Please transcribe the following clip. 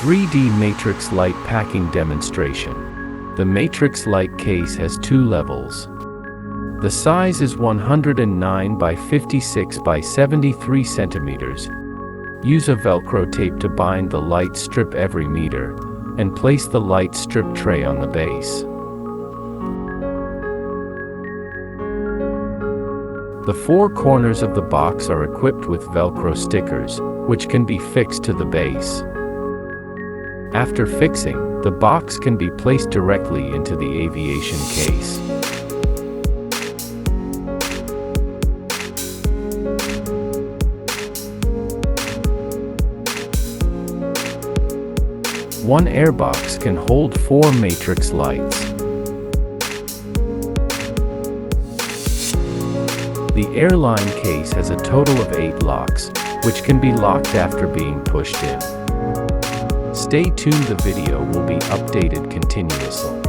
3D Matrix Light Packing Demonstration. The Matrix Light case has 2 levels. The size is 109 by 56 by 73 centimeters. Use a Velcro tape to bind the light strip every meter, and place the light strip tray on the base. The 4 corners of the box are equipped with Velcro stickers, which can be fixed to the base. After fixing, the box can be placed directly into the aviation case. One airbox can hold 4 matrix lights. The airline case has a total of 8 locks, which can be locked after being pushed in. Stay tuned, the video will be updated continuously.